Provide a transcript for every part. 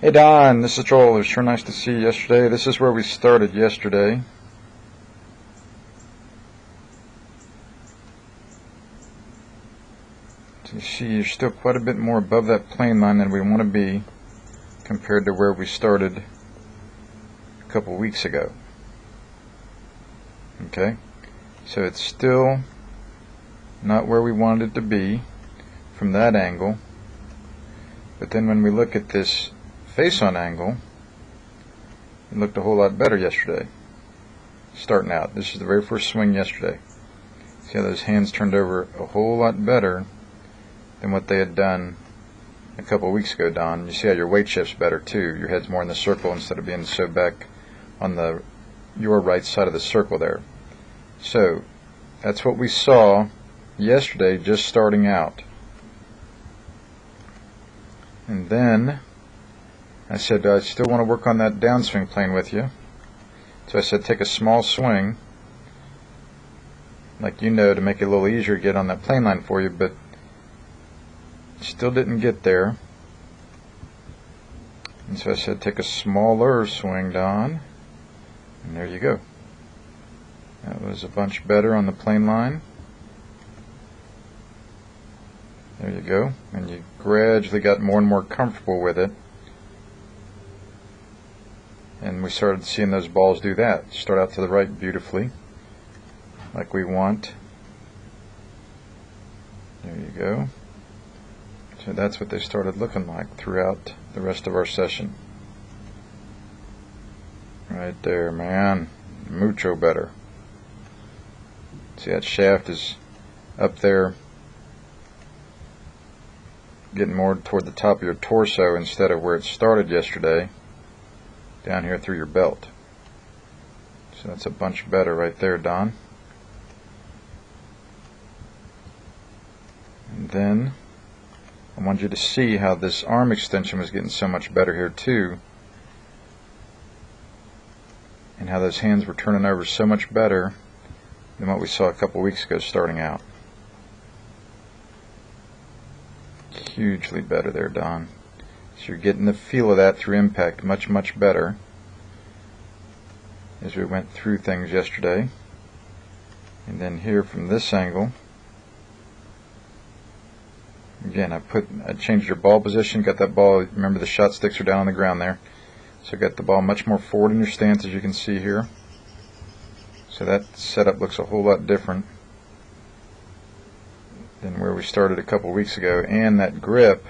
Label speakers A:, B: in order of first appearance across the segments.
A: Hey Don, this is Joel. It was sure nice to see you yesterday. This is where we started yesterday. So you see you're still quite a bit more above that plane line than we want to be compared to where we started a couple weeks ago. Okay, so it's still not where we wanted it to be from that angle, but then when we look at this face-on angle, it looked a whole lot better yesterday. Starting out, this is the very first swing yesterday. See how those hands turned over a whole lot better than what they had done a couple of weeks ago, Don. You see how your weight shifts better too. Your head's more in the circle instead of being so back on your right side of the circle there. So that's what we saw yesterday, just starting out. And then I said I still want to work on that downswing plane with you. So I said take a small swing, like you know, to make it a little easier to get on that plane line for you, but still didn't get there. And so I said take a smaller swing, Don, and there you go. That was a bunch better on the plane line. There you go. And you gradually got more and more comfortable with it. And we started seeing those balls do that. Start out to the right beautifully, like we want. There you go. So that's what they started looking like throughout the rest of our session. Right there, man. Mucho better. See, that shaft is up there, getting more toward the top of your torso instead of where it started yesterday, down here through your belt. So that's a bunch better right there, Don. And then I want you to see how this arm extension was getting so much better here too, and how those hands were turning over so much better than what we saw a couple weeks ago starting out. Hugely better there, Don. So you're getting the feel of that through impact much, much better as we went through things yesterday. And then here from this angle, again, I changed your ball position, got that ball, remember the shot sticks are down on the ground there. So got the ball much more forward in your stance, as you can see here. So that setup looks a whole lot different than where we started a couple weeks ago. And that grip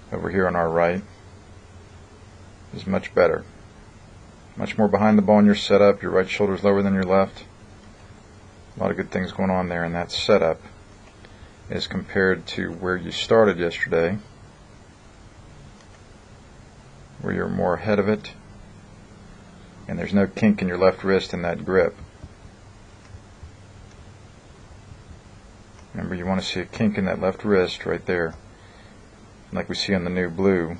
A: over here on our right is much better. Much more behind the ball in your setup. Your right shoulder's lower than your left. A lot of good things going on there in that setup as compared to where you started yesterday, where you're more ahead of it, and there's no kink in your left wrist in that grip. Remember, you want to see a kink in that left wrist right there, like we see on the new blue,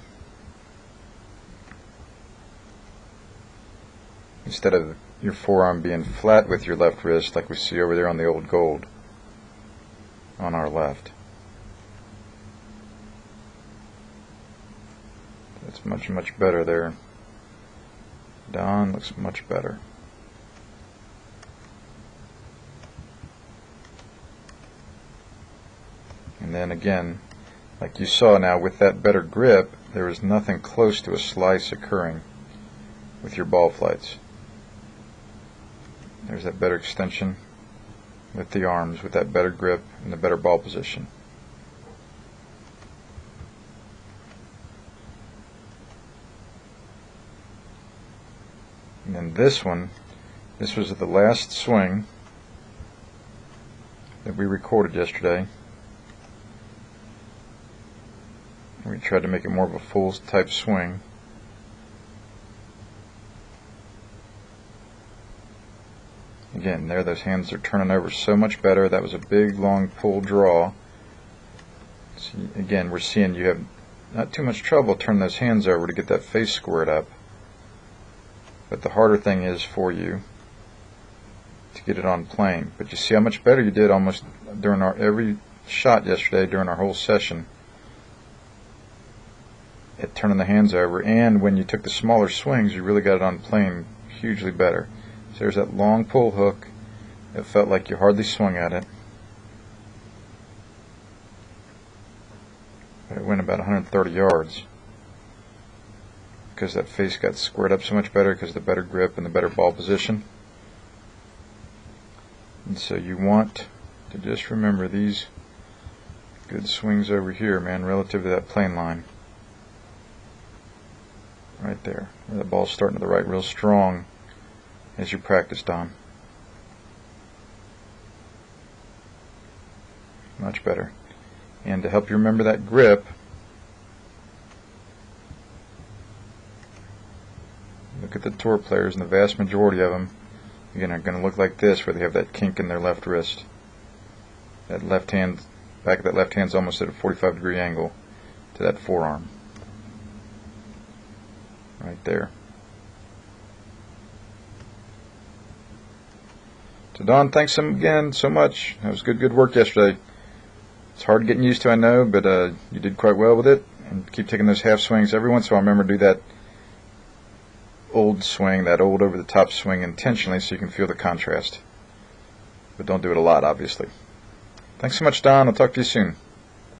A: instead of your forearm being flat with your left wrist like we see over there on the old gold on our left. That's much, much better there. Don looks much better. And then again, like you saw now with that better grip, there is nothing close to a slice occurring with your ball flights. There's that better extension with the arms, with that better grip and the better ball position. And then this one, this was the last swing that we recorded yesterday. We tried to make it more of a full type swing. Again, there those hands are turning over so much better. That was a big long pull draw. See, again, we're seeing you have not too much trouble turning those hands over to get that face squared up. But the harder thing is for you to get it on plane. But you see how much better you did almost during every shot yesterday during our whole session. at turning the hands over, and when you took the smaller swings, you really got it on plane hugely better. So there's that long pull hook. It felt like you hardly swung at it. But it went about 130 yards because that face got squared up so much better because of the better grip and the better ball position. And so you want to just remember these good swings over here, man, relative to that plane line. Right there, where the ball's starting to the right real strong as you practiced on. Much better. And to help you remember that grip, look at the tour players, and the vast majority of them, again, are going to look like this, where they have that kink in their left wrist. That left hand, back of that left hand's almost at a 45-degree angle to that forearm. Right there. So Don, thanks again so much. That was good work yesterday. It's hard getting used to, I know, but you did quite well with it. And keep taking those half swings. Every once in a while, remember to do that old swing, that old over-the-top swing intentionally so you can feel the contrast. But don't do it a lot, obviously. Thanks so much, Don. I'll talk to you soon.